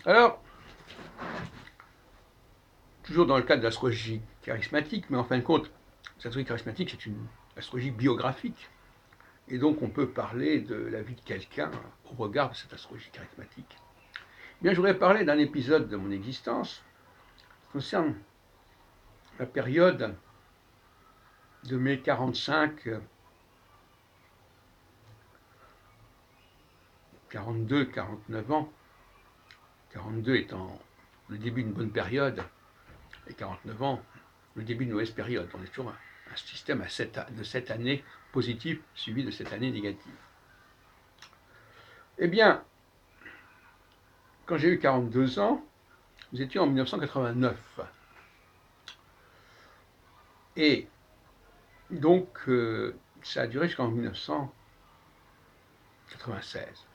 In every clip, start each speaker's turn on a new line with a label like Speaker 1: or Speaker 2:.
Speaker 1: Alors, toujours dans le cadre de l'astrologie charismatique, mais en fin de compte, l'astrologie charismatique, c'est une astrologie biographique. Et donc, on peut parler de la vie de quelqu'un au regard de cette astrologie charismatique. Eh bien, je voudrais parler d'un épisode de mon existence qui concerne la période de mes 45, 42, 49 ans. 42 étant le début d'une bonne période, et 49 ans, le début d'une mauvaise période. On est toujours un système de 7 années positives suivi de 7 années négatives. Eh bien, quand j'ai eu 42 ans, nous étions en 1989. Et donc, ça a duré jusqu'en 1996,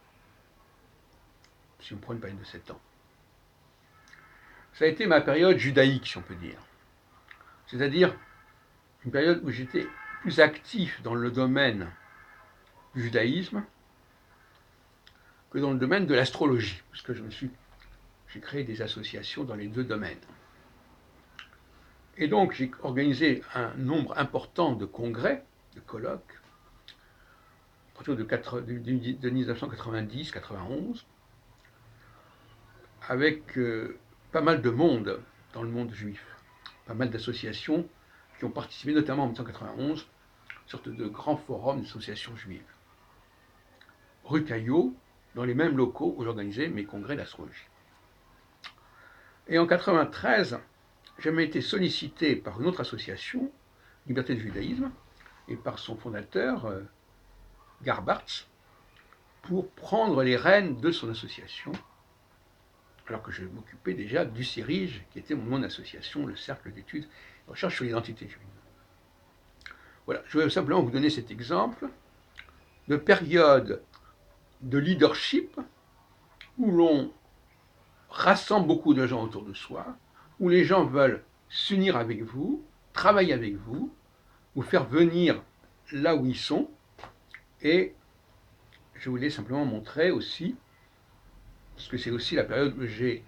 Speaker 1: si on prend une période de 7 ans. Ça a été ma période judaïque, si on peut dire. C'est-à-dire une période où j'étais plus actif dans le domaine du judaïsme que dans le domaine de l'astrologie, parce que j'ai créé des associations dans les deux domaines. Et donc j'ai organisé un nombre important de congrès, de colloques, à partir de 1990-91, avec pas mal de monde dans le monde juif, pas mal d'associations qui ont participé, notamment en 1991, une sorte de grands forums d'associations juives. Rue Caillot, dans les mêmes locaux où j'organisais mes congrès d'astrologie. Et en 1993, j'avais été sollicité par une autre association, Liberté du judaïsme, et par son fondateur, Garbartz, pour prendre les rênes de son association, alors que je m'occupais déjà du CIRIGE, qui était mon association, le Cercle d'études et de recherche sur l'identité juive. Voilà, je vais simplement vous donner cet exemple de période de leadership où l'on rassemble beaucoup de gens autour de soi, où les gens veulent s'unir avec vous, travailler avec vous faire venir là où ils sont. Et je voulais simplement montrer aussi, parce que c'est aussi la période où j'ai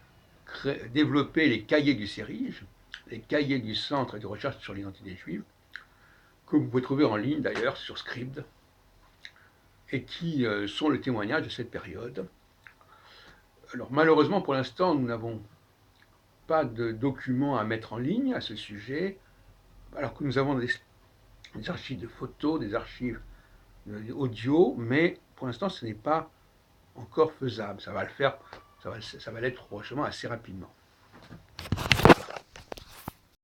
Speaker 1: développé les cahiers du CERIGE, les cahiers du Centre de recherche sur l'identité juive, que vous pouvez trouver en ligne d'ailleurs sur Scribd, et qui sont le témoignage de cette période. Alors malheureusement pour l'instant nous n'avons pas de documents à mettre en ligne à ce sujet, alors que nous avons des archives de photos, des archives audio, mais pour l'instant ce n'est pas encore faisable. Ça va le faire, ça va l'être prochainement assez rapidement.